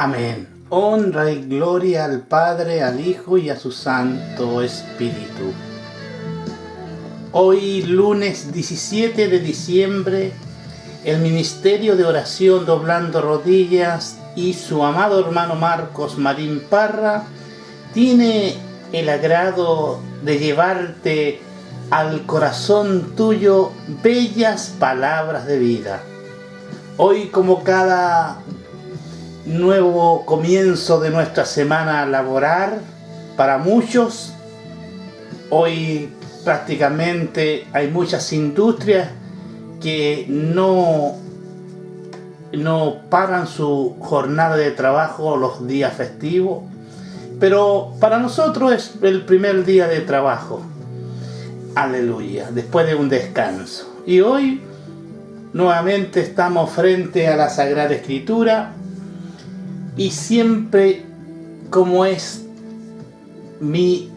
Amén. Honra y gloria al Padre, al Hijo y a su Santo Espíritu. Hoy, lunes 17 de diciembre, el Ministerio de Oración Doblando Rodillas y su amado hermano Marcos Marín Parra tiene el agrado de llevarte al corazón tuyo bellas palabras de vida. Hoy, como cada nuevo comienzo de nuestra semana laboral, para muchos, hoy prácticamente hay muchas industrias que no paran su jornada de trabajo los días festivos, pero para nosotros es el primer día de trabajo. Aleluya, después de un descanso. Y hoy nuevamente estamos frente a la Sagrada Escritura y siempre, como es mi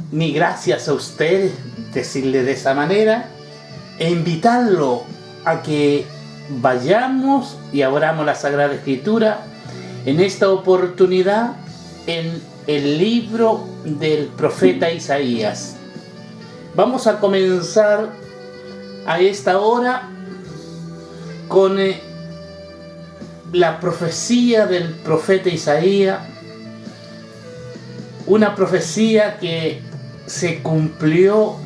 gracias a usted, decirle de esa manera e invitarlo a que vayamos y abramos la Sagrada Escritura en esta oportunidad en el libro del profeta Isaías. Vamos a comenzar a esta hora con la profecía del profeta Isaías, una profecía que se cumplió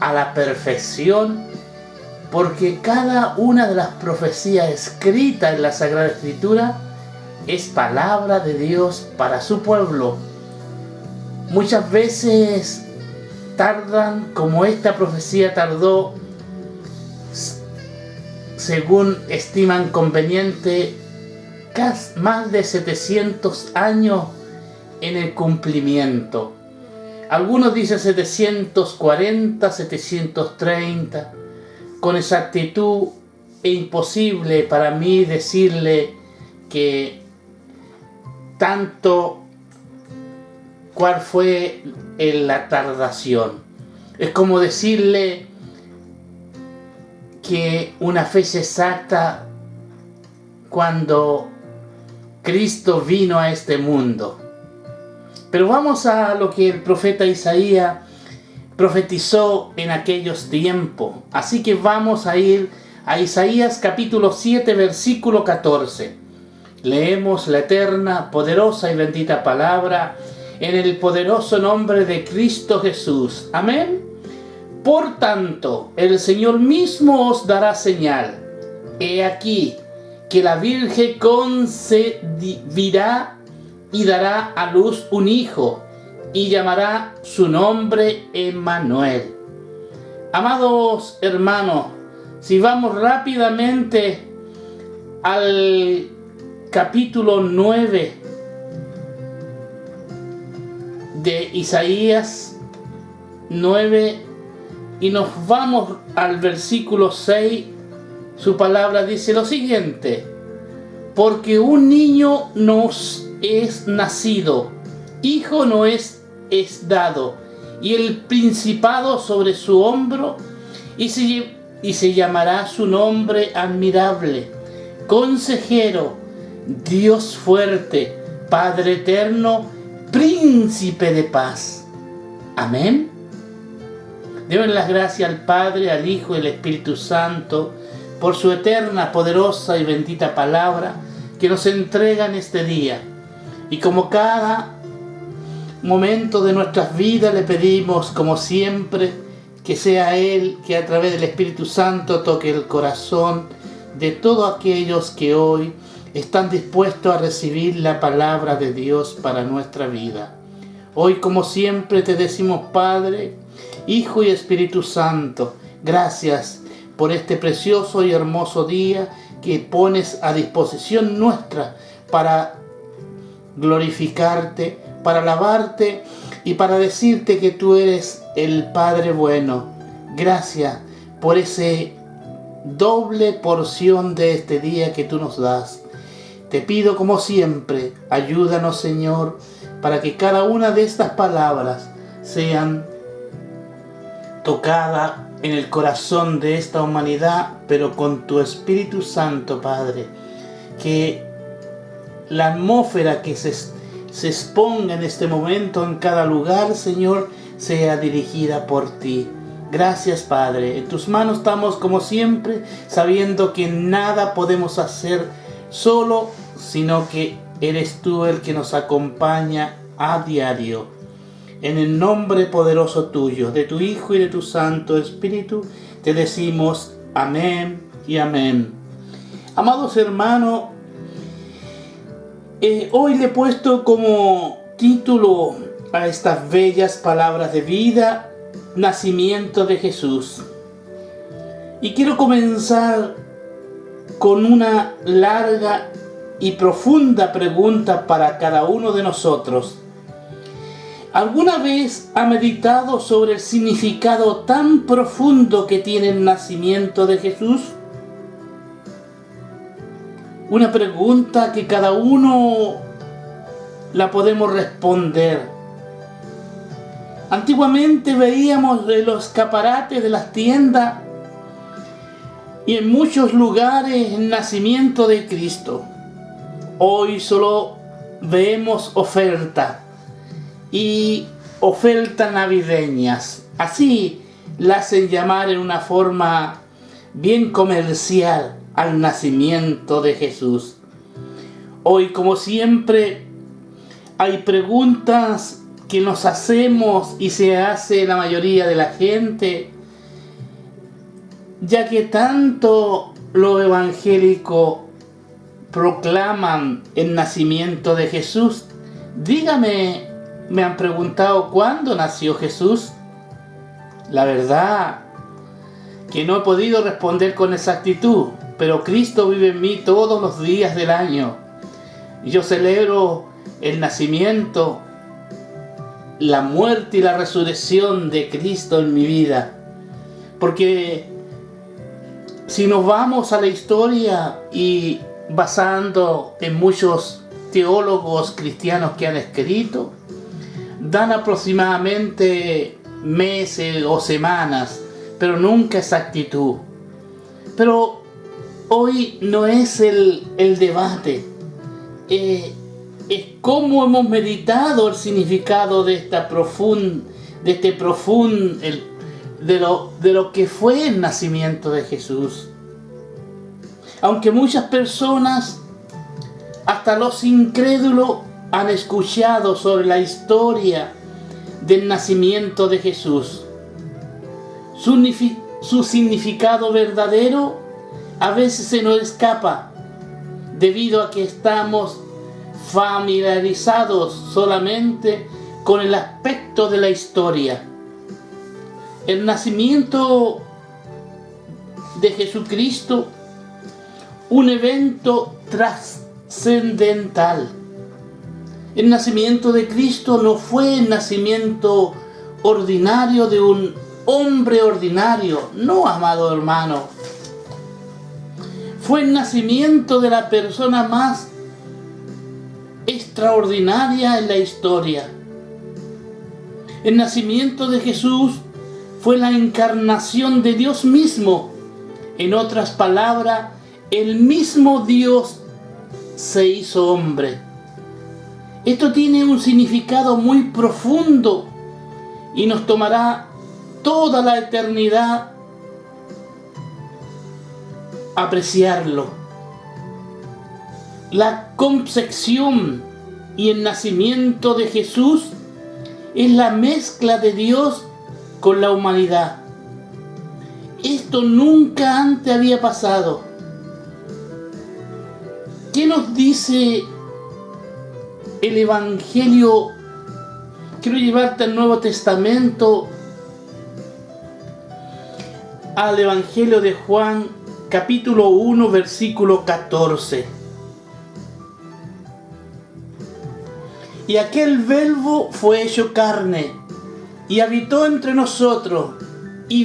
a la perfección, porque cada una de las profecías escritas en la Sagrada Escritura es palabra de Dios para su pueblo. Muchas veces tardan, como esta profecía tardó, según estiman conveniente, más de 700 años en el cumplimiento. Algunos dicen 740, 730. Con exactitud es imposible para mí decirle que tanto cuál fue la tardación. Es como decirle que una fecha exacta cuando Cristo vino a este mundo. Pero vamos a lo que el profeta Isaías profetizó en aquellos tiempos. Así que vamos a ir a Isaías capítulo 7, versículo 14. Leemos la eterna, poderosa y bendita palabra en el poderoso nombre de Cristo Jesús. Amén. Por tanto, el Señor mismo os dará señal. He aquí que la Virgen concebirá y dará a luz un hijo, y llamará su nombre Emmanuel. Amados hermanos, si vamos rápidamente al capítulo 9 de Isaías 9 y nos vamos al versículo 6, su palabra dice lo siguiente: porque un niño nos es nacido, hijo no es dado, y el principado sobre su hombro, y se llamará su nombre admirable, consejero, Dios fuerte, Padre eterno, príncipe de paz. Amén. Deben las gracias al Padre, al Hijo y al Espíritu Santo por su eterna, poderosa y bendita palabra que nos entrega en este día. Y como cada momento de nuestras vidas le pedimos, como siempre, que sea Él que a través del Espíritu Santo toque el corazón de todos aquellos que hoy están dispuestos a recibir la palabra de Dios para nuestra vida. Hoy, como siempre, te decimos, Padre, Hijo y Espíritu Santo, gracias por este precioso y hermoso día que pones a disposición nuestra para glorificarte, para alabarte y para decirte que tú eres el Padre bueno. Gracias por ese doble porción de este día que tú nos das. Te pido, como siempre, ayúdanos, Señor, para que cada una de estas palabras sean tocadas en el corazón de esta humanidad, pero con tu Espíritu Santo, Padre. que la atmósfera que se exponga en este momento en cada lugar, Señor, sea dirigida por ti. Gracias, Padre. En tus manos estamos como siempre, sabiendo que nada podemos hacer solo, sino que eres tú el que nos acompaña a diario. En el nombre poderoso tuyo, de tu Hijo y de tu Santo Espíritu, te decimos amén y amén. Amados hermanos, hoy le he puesto como título a estas bellas palabras de vida, nacimiento de Jesús. Y quiero comenzar con una larga y profunda pregunta para cada uno de nosotros. ¿Alguna vez ha meditado sobre el significado tan profundo que tiene el nacimiento de Jesús? Una pregunta que cada uno la podemos responder. Antiguamente veíamos en los escaparates de las tiendas y en muchos lugares el nacimiento de Cristo. Hoy solo vemos ofertas y ofertas navideñas. Así la hacen llamar en una forma bien comercial al nacimiento de Jesús. Hoy, como siempre, hay preguntas que nos hacemos y se hace la mayoría de la gente, ya que tanto los evangélicos proclaman el nacimiento de Jesús. Dígame, me han preguntado cuándo nació Jesús. La verdad que no he podido responder con exactitud, pero Cristo vive en mí todos los días del año. Yo celebro el nacimiento, la muerte y la resurrección de Cristo en mi vida. Porque si nos vamos a la historia y basando en muchos teólogos cristianos que han escrito, dan aproximadamente meses o semanas, pero nunca exactitud. Pero hoy no es el debate, es cómo hemos meditado el significado de lo que fue el nacimiento de Jesús. Aunque muchas personas, hasta los incrédulos, han escuchado sobre la historia del nacimiento de Jesús, su significado verdadero a veces se nos escapa debido a que estamos familiarizados solamente con el aspecto de la historia. El nacimiento de Jesucristo, un evento trascendental. El nacimiento de Cristo no fue el nacimiento ordinario de un hombre ordinario, no, amado hermano. Fue el nacimiento de la persona más extraordinaria en la historia. El nacimiento de Jesús fue la encarnación de Dios mismo. En otras palabras, el mismo Dios se hizo hombre. Esto tiene un significado muy profundo y nos tomará toda la eternidad apreciarlo. La concepción y el nacimiento de Jesús es la mezcla de Dios con la humanidad. Esto nunca antes había pasado. ¿Qué nos dice el Evangelio? Quiero llevarte al Nuevo Testamento, al Evangelio de Juan, capítulo 1, versículo 14. Y aquel Verbo fue hecho carne y habitó entre nosotros y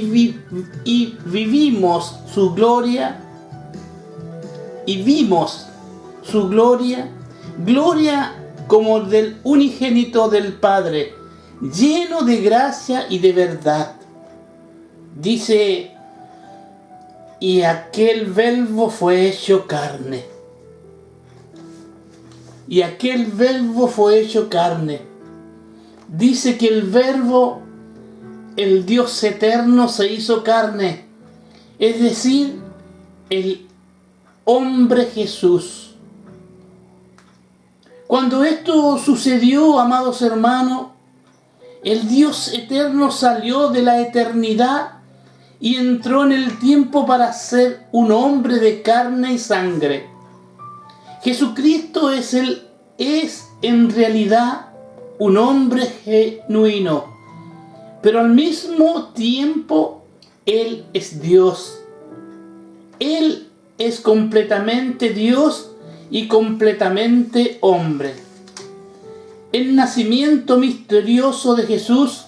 vimos su gloria y vimos su gloria como del unigénito del Padre, lleno de gracia y de verdad. Dice, y aquel Verbo fue hecho carne. y aquel verbo fue hecho carne. Dice que el verbo, el Dios eterno, se hizo carne, es decir, el hombre Jesús. Cuando esto sucedió, amados hermanos, el Dios eterno salió de la eternidad y entró en el tiempo para ser un hombre de carne y sangre. Jesucristo es en realidad un hombre genuino, pero al mismo tiempo Él es Dios. Él es completamente Dios y completamente hombre. El nacimiento misterioso de Jesús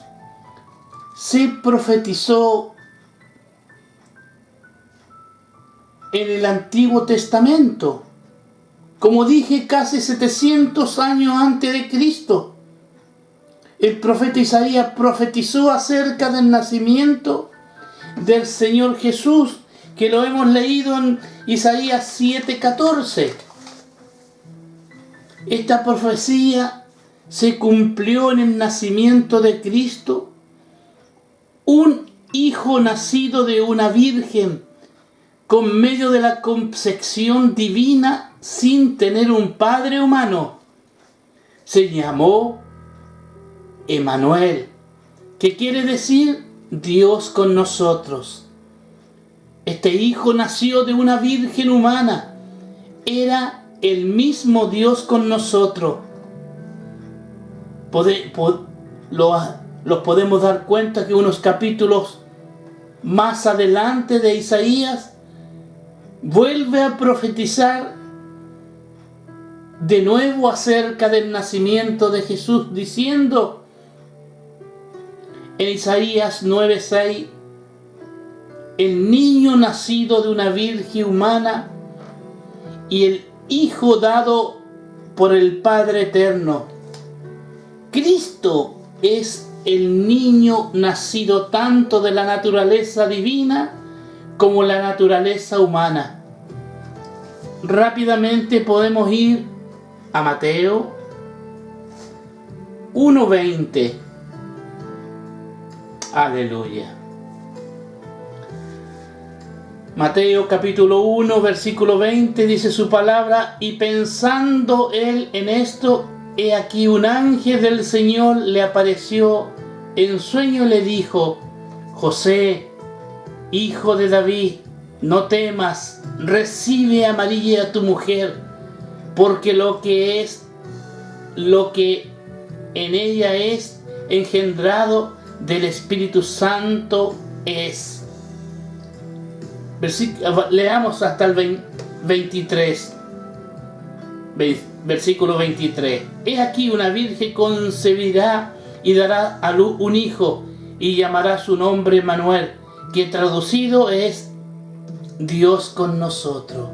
se profetizó en el Antiguo Testamento, como dije, casi 700 años antes de Cristo. El profeta Isaías profetizó acerca del nacimiento del Señor Jesús, que lo hemos leído en Isaías 7:14. Esta profecía se cumplió en el nacimiento de Cristo, un hijo nacido de una virgen, con medio de la concepción divina, sin tener un padre humano. Se llamó Emmanuel, que quiere decir Dios con nosotros. Este hijo nació de una virgen humana, era el mismo Dios con nosotros. Los podemos dar cuenta que unos capítulos más adelante de Isaías vuelve a profetizar de nuevo acerca del nacimiento de Jesús, diciendo en Isaías 9:6: el niño nacido de una virgen humana y el hijo dado por el Padre eterno. Cristo es el niño nacido tanto de la naturaleza divina como la naturaleza humana. Rápidamente podemos ir a Mateo 1:20. Aleluya. Mateo capítulo 1, versículo 20 dice su palabra: y pensando él en esto, he aquí un ángel del Señor le apareció en sueño y le dijo: José, hijo de David, no temas, recibe a María tu mujer, porque lo que en ella es engendrado del Espíritu Santo es. Leamos hasta el 23. Versículo 23. He aquí una virgen concebirá y dará a luz un hijo, y llamará su nombre Emmanuel, que traducido es Dios con nosotros.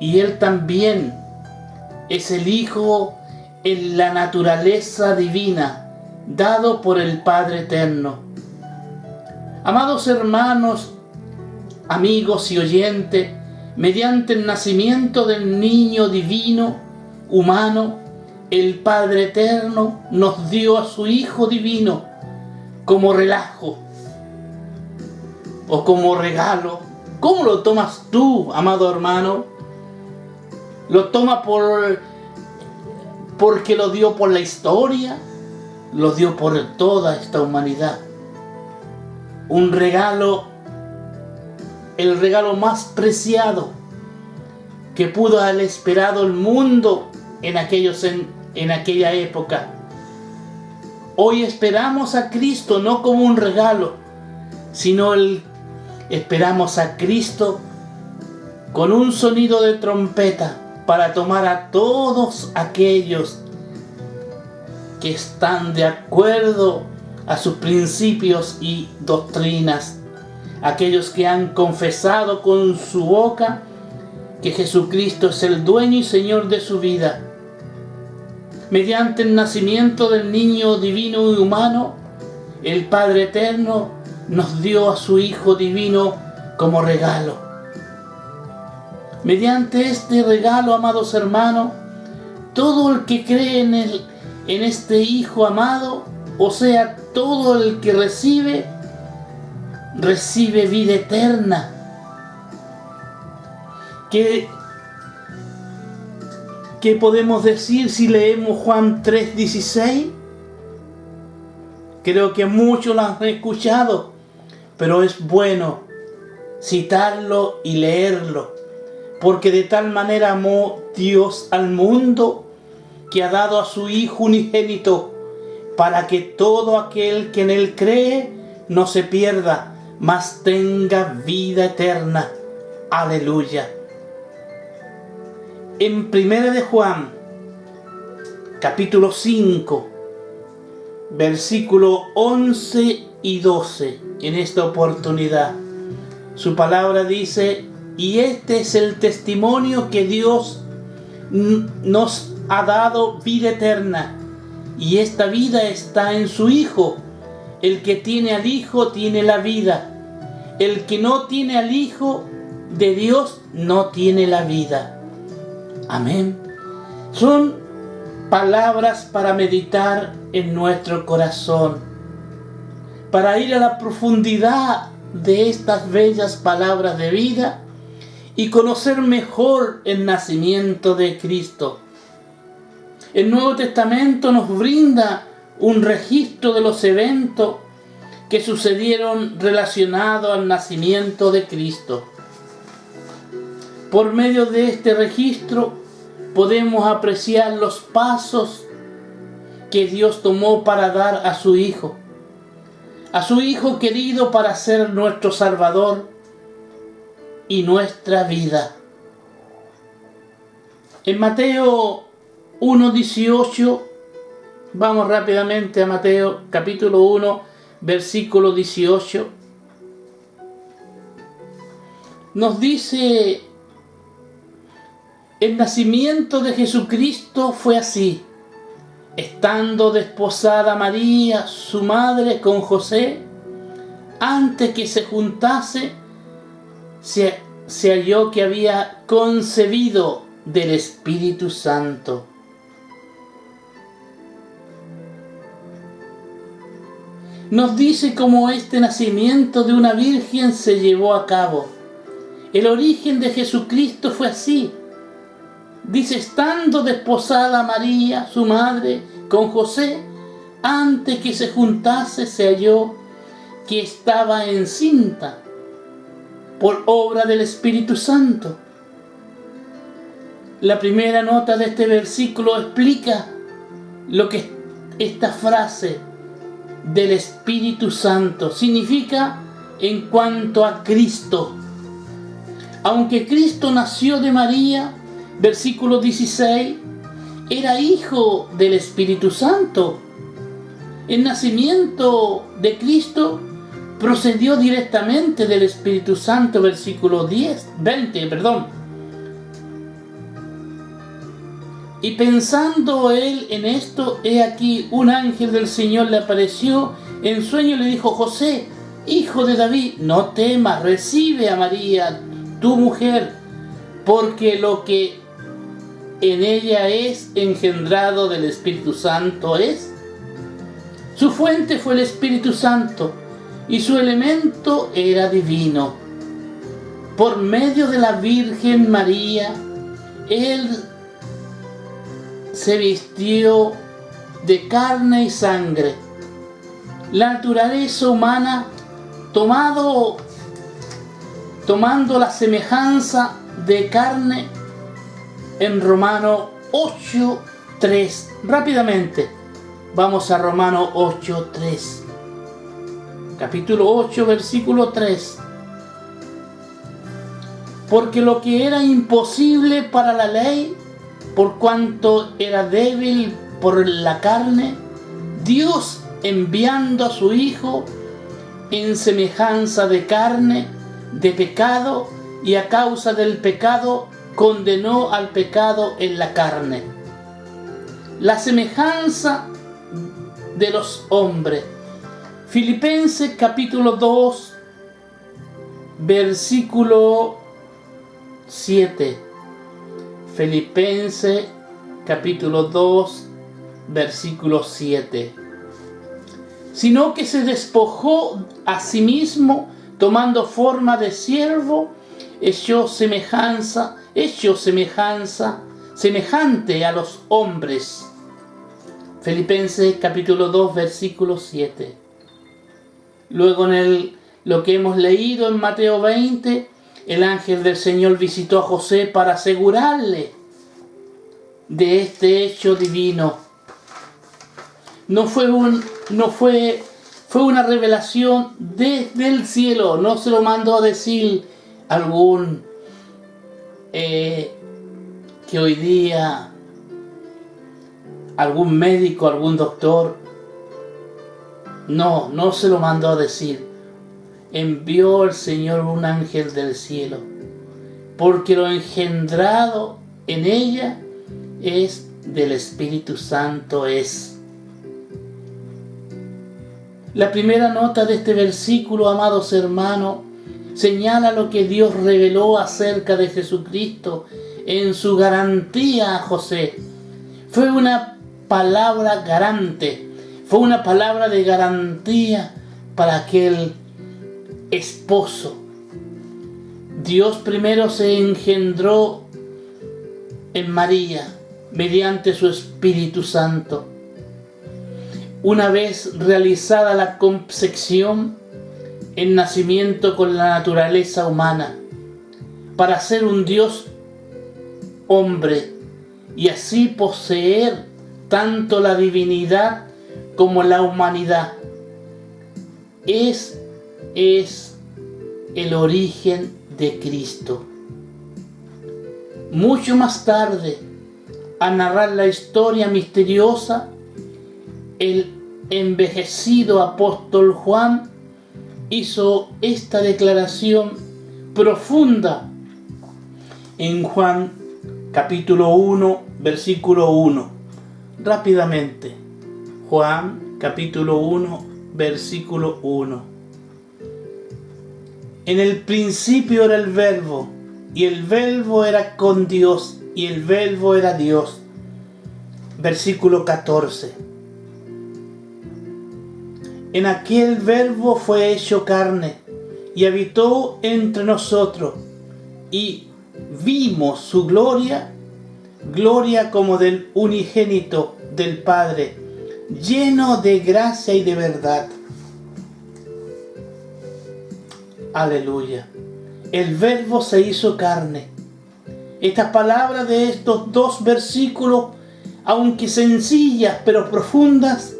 Y él también es el Hijo en la naturaleza divina, dado por el Padre eterno. Amados hermanos, amigos y oyentes, mediante el nacimiento del niño divino, humano, el Padre eterno nos dio a su Hijo divino como relajo o como regalo. ¿Cómo lo tomas tú, amado hermano? ¿Lo toma porque lo dio por la historia? Lo dio por toda esta humanidad. Un regalo, el regalo más preciado que pudo haber esperado el mundo en aquella época. Hoy esperamos a Cristo no como un regalo, sino esperamos a Cristo con un sonido de trompeta para tomar a todos aquellos que están de acuerdo a sus principios y doctrinas, aquellos que han confesado con su boca que Jesucristo es el dueño y Señor de su vida. Mediante el nacimiento del niño divino y humano, el Padre eterno nos dio a su Hijo divino como regalo. Mediante este regalo, amados hermanos, todo el que cree en este Hijo amado, o sea, todo el que recibe vida eterna. ¿Qué podemos decir si leemos Juan 3:16? Creo que muchos lo han escuchado, pero es bueno citarlo y leerlo, porque de tal manera amó Dios al mundo que ha dado a su Hijo unigénito, para que todo aquel que en Él cree no se pierda, mas tenga vida eterna. Aleluya. En 1 de Juan, capítulo 5, versículo 11 y 12, en esta oportunidad, su palabra dice: y este es el testimonio que Dios nos ha dado, vida eterna, y esta vida está en su Hijo. El que tiene al Hijo tiene la vida. El que no tiene al Hijo de Dios no tiene la vida. Amén. Son palabras para meditar en nuestro corazón, para ir a la profundidad de estas bellas palabras de vida y conocer mejor el nacimiento de Cristo. El Nuevo Testamento nos brinda un registro de los eventos que sucedieron relacionados al nacimiento de Cristo. Por medio de este registro podemos apreciar los pasos que Dios tomó para dar a su Hijo querido para ser nuestro Salvador y nuestra vida. En Mateo 1:18, vamos rápidamente a Mateo capítulo 1, versículo 18. Nos dice: el nacimiento de Jesucristo fue así. Estando desposada María, su madre, con José, antes que se juntase, se halló que había concebido del Espíritu Santo. Nos dice cómo este nacimiento de una virgen se llevó a cabo. El origen de Jesucristo fue así. Dice: estando desposada María, su madre, con José, antes que se juntase, se halló que estaba encinta por obra del Espíritu Santo. La primera nota de este versículo explica lo que esta frase del Espíritu Santo significa en cuanto a Cristo. Aunque Cristo nació de María, versículo 16, era hijo del Espíritu Santo. El nacimiento de Cristo procedió directamente del Espíritu Santo, versículo 20. Y pensando él en esto, he aquí un ángel del Señor le apareció en sueño y le dijo: José, hijo de David, no temas, recibe a María, tu mujer, porque lo que en ella es engendrado del Espíritu Santo es. Su fuente fue el Espíritu Santo y su elemento era divino. Por medio de la Virgen María, él se vistió de carne y sangre. La naturaleza humana, tomando la semejanza de carne, en Romanos 8:3. Rápidamente, vamos a Romanos 8:3. Capítulo 8, versículo 3. Porque lo que era imposible para la ley, por cuanto era débil por la carne, Dios, enviando a su Hijo en semejanza de carne, de pecado, y a causa del pecado, condenó al pecado en la carne. La semejanza de los hombres. Filipenses capítulo 2, versículo 7. Filipenses capítulo 2, versículo 7. Sino que se despojó a sí mismo, tomando forma de siervo, hecho semejante a los hombres. Filipenses capítulo 2, versículo 7. Luego lo que hemos leído en Mateo 20, el ángel del Señor visitó a José para asegurarle de este hecho divino. Fue una revelación desde el cielo, no se lo mandó a decir algún que hoy día algún médico, algún doctor. No se lo mandó a decir. Envió el Señor un ángel del cielo, porque lo engendrado en ella es del Espíritu Santo es. La primera nota de este versículo, amados hermanos, señala lo que Dios reveló acerca de Jesucristo en su garantía a José. Fue una palabra garante, fue una palabra de garantía para aquel esposo. Dios primero se engendró en María mediante su Espíritu Santo. Una vez realizada la concepción, el nacimiento con la naturaleza humana, para ser un Dios hombre y así poseer tanto la divinidad como la humanidad. Es el origen de Cristo. Mucho más tarde, a narrar la historia misteriosa, el envejecido apóstol Juan hizo esta declaración profunda en Juan capítulo 1, versículo 1. Rápidamente, Juan capítulo 1, versículo 1. En el principio era el Verbo, y el Verbo era con Dios, y el Verbo era Dios. Versículo 14. En aquel Verbo fue hecho carne, y habitó entre nosotros, y vimos su gloria, gloria como del unigénito del Padre, lleno de gracia y de verdad. Aleluya. El Verbo se hizo carne. Estas palabras de estos dos versículos, aunque sencillas pero profundas,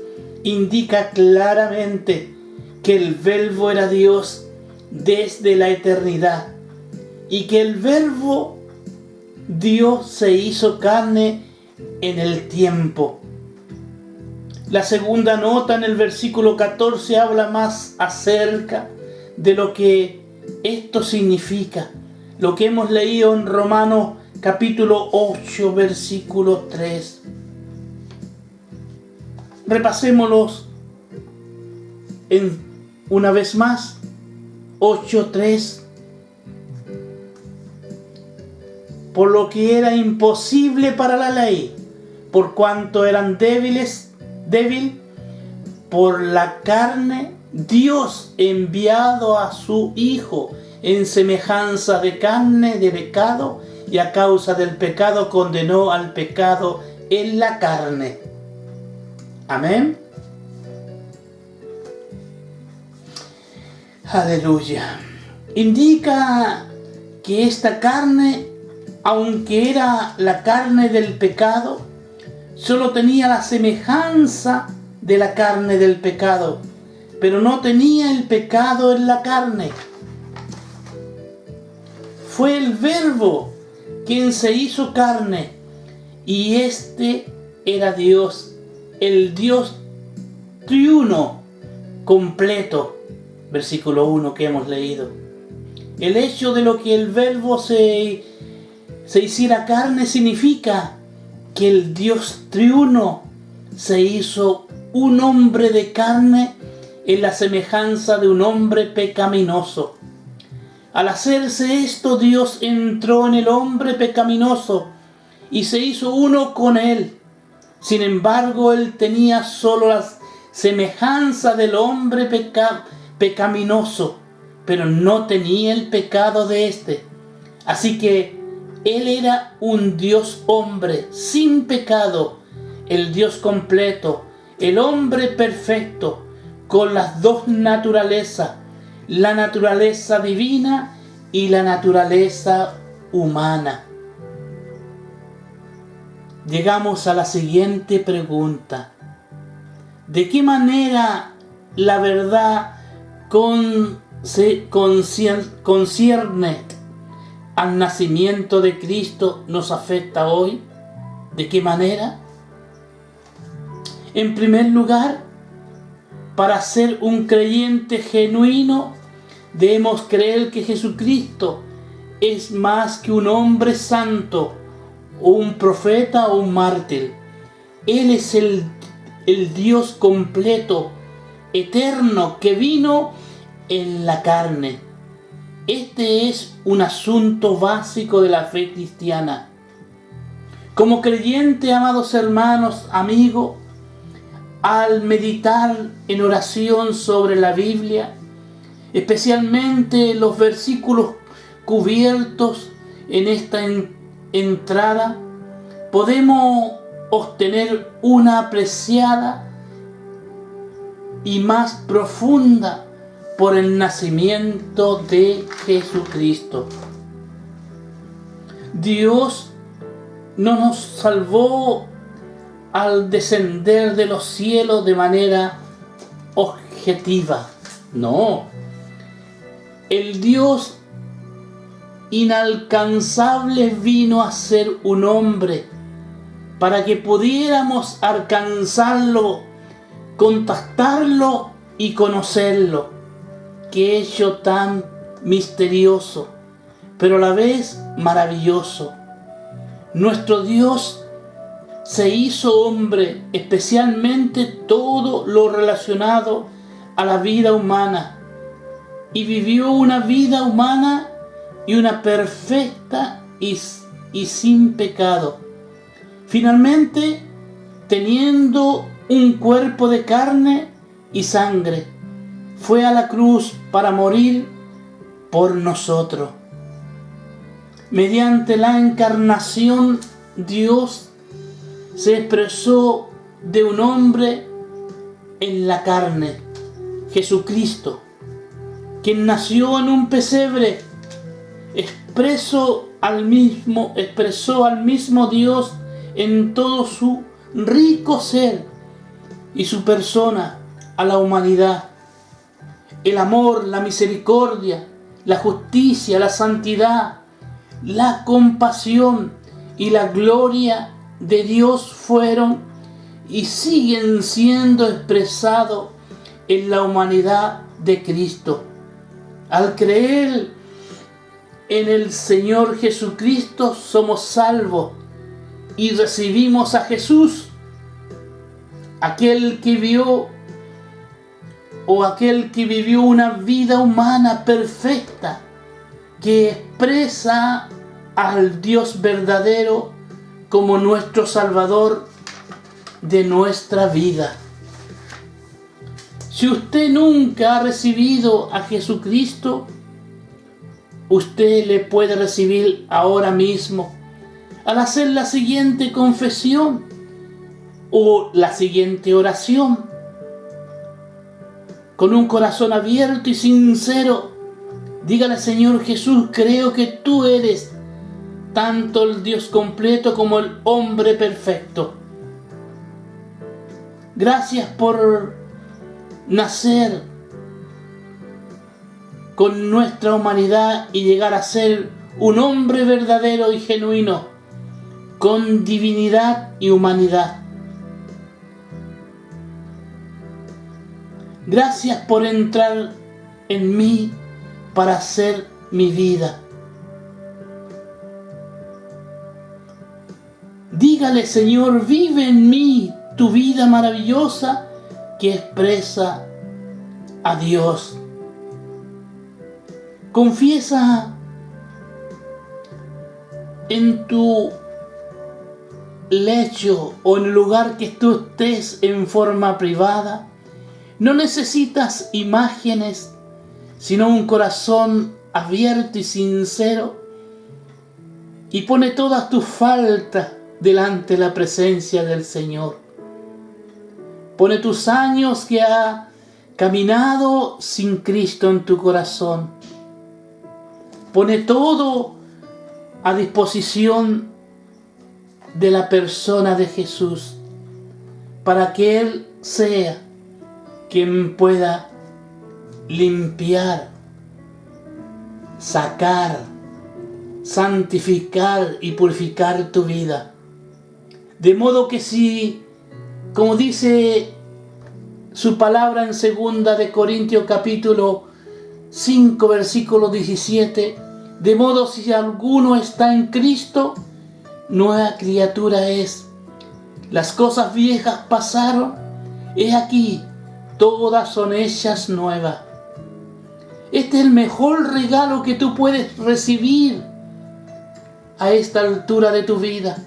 indica claramente que el Verbo era Dios desde la eternidad y que el Verbo Dios se hizo carne en el tiempo. La segunda nota en el versículo 14 habla más acerca de lo que esto significa, lo que hemos leído en Romanos capítulo 8, versículo 3. Repasémoslos una vez más. 8:3. Por lo que era imposible para la ley, por cuanto eran débil por la carne, Dios enviado a su Hijo en semejanza de carne de pecado, y a causa del pecado condenó al pecado en la carne. Amén. Aleluya. Indica que esta carne, aunque era la carne del pecado, solo tenía la semejanza de la carne del pecado, pero no tenía el pecado en la carne. Fue el Verbo quien se hizo carne, y este era Dios, el Dios triuno completo. Versículo 1 que hemos leído. El hecho de lo que el Verbo se hiciera carne significa que el Dios triuno se hizo un hombre de carne en la semejanza de un hombre pecaminoso. Al hacerse esto, Dios entró en el hombre pecaminoso y se hizo uno con él. Sin embargo, él tenía solo la semejanza del hombre pecaminoso, pero no tenía el pecado de éste. Así que él era un Dios hombre sin pecado, el Dios completo, el hombre perfecto, con las dos naturalezas, la naturaleza divina y la naturaleza humana. Llegamos a la siguiente pregunta. ¿De qué manera la verdad concierne al nacimiento de Cristo nos afecta hoy? ¿De qué manera? En primer lugar, para ser un creyente genuino, debemos creer que Jesucristo es más que un hombre santo, o un profeta o un mártir. Él es el Dios completo, eterno, que vino en la carne. Este es un asunto básico de la fe cristiana. Como creyente, amados hermanos, amigos, al meditar en oración sobre la Biblia, especialmente los versículos cubiertos en esta entrada, podemos obtener una apreciada y más profunda por el nacimiento de Jesucristo. Dios no nos salvó al descender de los cielos de manera objetiva. No. El Dios inalcanzable vino a ser un hombre para que pudiéramos alcanzarlo, contactarlo y conocerlo. Qué hecho tan misterioso, pero a la vez maravilloso. Nuestro Dios se hizo hombre, especialmente todo lo relacionado a la vida humana, y vivió una vida humana y una perfecta y sin pecado. Finalmente, teniendo un cuerpo de carne y sangre, fue a la cruz para morir por nosotros. Mediante la encarnación, Dios se expresó de un hombre en la carne, Jesucristo, quien nació en un pesebre, expresó al mismo Dios en todo su rico ser y su persona a la humanidad. El amor, la misericordia, la justicia, la santidad, la compasión y la gloria de Dios fueron y siguen siendo expresados en la humanidad de Cristo. Al creer en el Señor Jesucristo somos salvos y recibimos a Jesús, aquel que vivió una vida humana perfecta, que expresa al Dios verdadero como nuestro Salvador de nuestra vida. Si usted nunca ha recibido a Jesucristo, usted le puede recibir ahora mismo al hacer la siguiente confesión o la siguiente oración. Con un corazón abierto y sincero, dígale: Señor Jesús, creo que tú eres tanto el Dios completo como el hombre perfecto. Gracias por nacer con nuestra humanidad y llegar a ser un hombre verdadero y genuino, con divinidad y humanidad. Gracias por entrar en mí para hacer mi vida. Dígale: Señor, vive en mí tu vida maravillosa que expresa a Dios. Confiesa en tu lecho o en el lugar que tú estés en forma privada, no necesitas imágenes, sino un corazón abierto y sincero, y pone todas tus faltas delante de la presencia del Señor. Pone tus años que ha caminado sin Cristo en tu corazón. Pone todo a disposición de la persona de Jesús, para que Él sea quien pueda limpiar, sacar, santificar y purificar tu vida. De modo que si, como dice su palabra en 2 de Corintios capítulo 5 versículo 17, de modo si alguno está en Cristo, nueva criatura es. Las cosas viejas pasaron, he aquí, todas son hechas nuevas. Este es el mejor regalo que tú puedes recibir a esta altura de tu vida.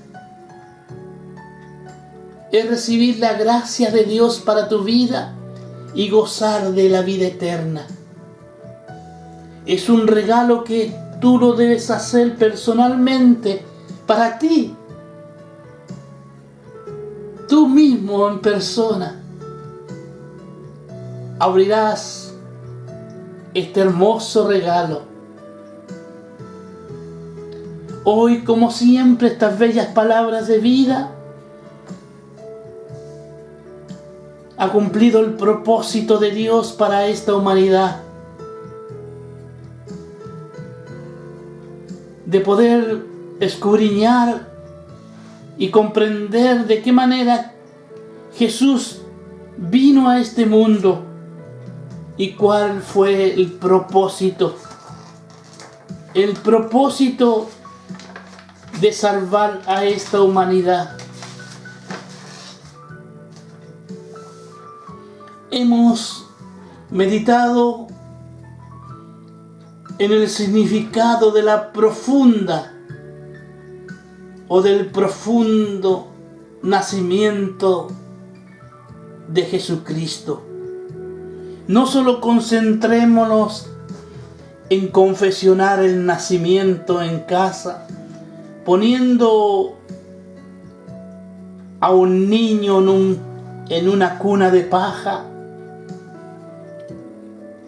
Es recibir la gracia de Dios para tu vida y gozar de la vida eterna. Es un regalo que tú lo debes hacer personalmente para ti. Tú mismo en persona abrirás este hermoso regalo. Hoy, como siempre, estas bellas palabras de vida ha cumplido el propósito de Dios para esta humanidad, de poder escudriñar y comprender de qué manera Jesús vino a este mundo y cuál fue el propósito de salvar a esta humanidad. Hemos meditado en el significado de la profunda o del profundo nacimiento de Jesucristo. No solo concentrémonos en confesionar el nacimiento en casa, poniendo a un niño en una cuna de paja,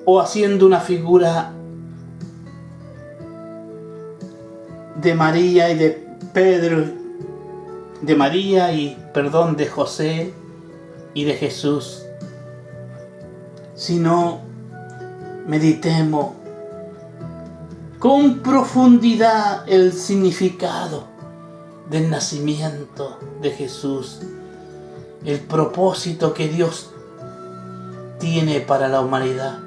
o haciendo una figura de María y de Pedro, de José y de Jesús, sino meditemos con profundidad el significado del nacimiento de Jesús, el propósito que Dios tiene para la humanidad.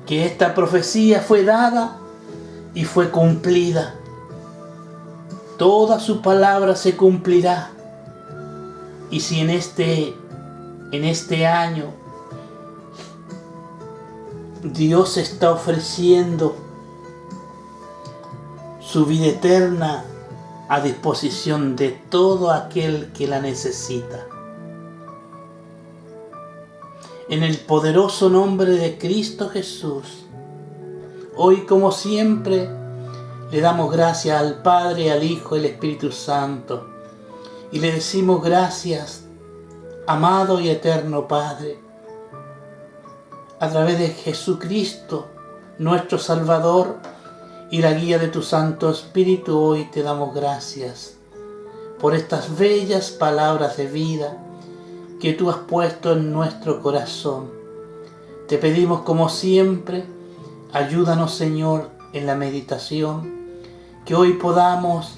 Que esta profecía fue dada y fue cumplida. Toda su palabra se cumplirá. Y si en este año Dios está ofreciendo su vida eterna a disposición de todo aquel que la necesita. En el poderoso nombre de Cristo Jesús, hoy como siempre le damos gracias al Padre, al Hijo y al Espíritu Santo, y le decimos gracias, amado y eterno Padre, a través de Jesucristo, nuestro Salvador, y la guía de tu Santo Espíritu. Hoy te damos gracias por estas bellas palabras de vida que tú has puesto en nuestro corazón. Te pedimos como siempre, ayúdanos Señor en la meditación, que hoy podamos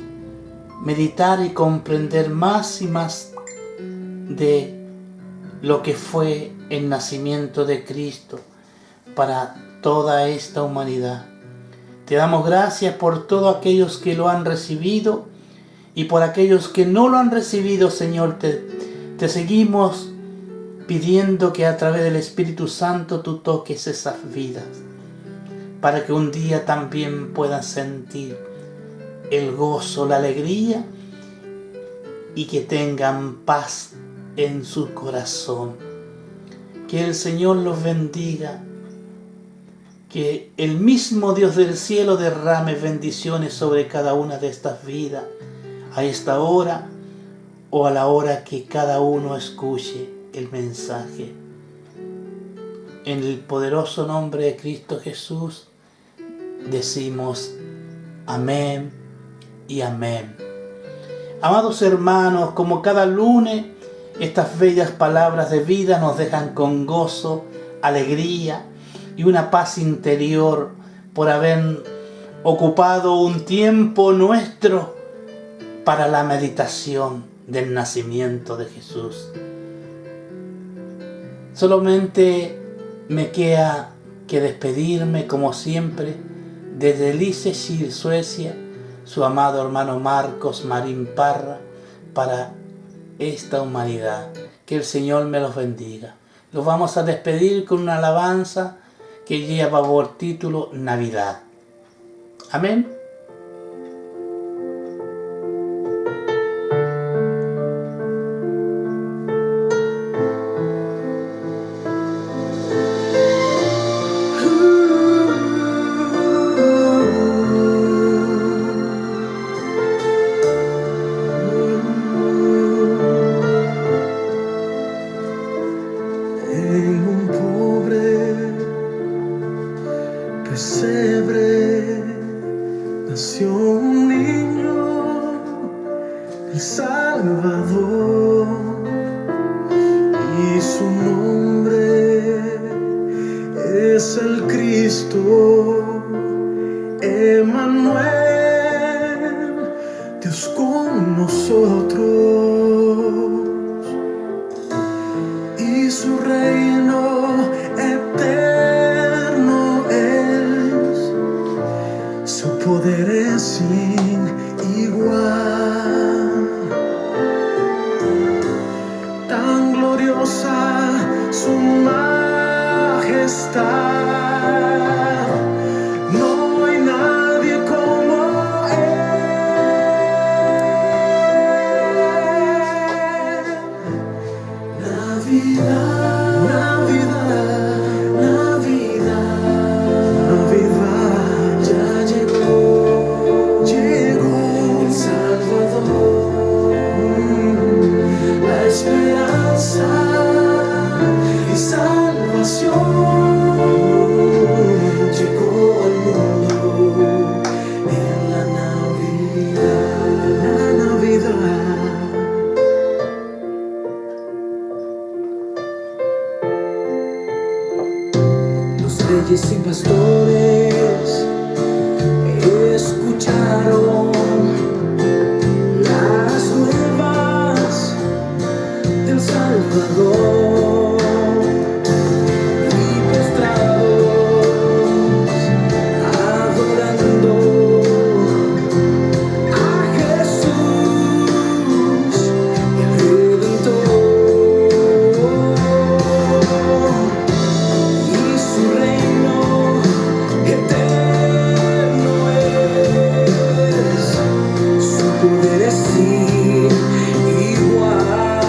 meditar y comprender más y más de lo que fue el nacimiento de Cristo para toda esta humanidad. Te damos gracias por todos aquellos que lo han recibido y por aquellos que no lo han recibido, Señor. Te seguimos pidiendo que a través del Espíritu Santo tú toques esas vidas, para que un día también puedan sentir el gozo, la alegría y que tengan paz en su corazón. Que el Señor los bendiga. Que el mismo Dios del cielo derrame bendiciones sobre cada una de estas vidas, a esta hora o a la hora que cada uno escuche el mensaje. En el poderoso nombre de Cristo Jesús decimos amén y amén. Amados hermanos, como cada lunes, estas bellas palabras de vida nos dejan con gozo, alegría y una paz interior por haber ocupado un tiempo nuestro para la meditación del nacimiento de Jesús. Solamente me queda que despedirme como siempre desde Lysekil, Suecia, su amado hermano Marcos Marín Parra, para esta humanidad. Que el Señor me los bendiga. Los vamos a despedir con una alabanza que lleva por título Navidad. Amén. Pesebre nació un niño, el Salvador, y su nombre es el Cristo, Emmanuel, Dios con nosotros, y su reino eterno es, su poder es sin igual. Tan gloriosa su majestad, no hay nadie como él. Navidad, Navidad, Navidad, Navidad, ya llegó, llegó el Salvador, la esperanza y salvación llegó al mundo en la Navidad, la Navidad. Los reyes y pastores escucharon las nuevas del Salvador, y postrados adorando a Jesús, el Redentor, y su reino eterno es, su poder es sin igual.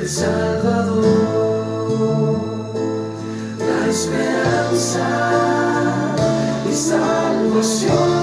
el Salvador, la esperanza y salvación.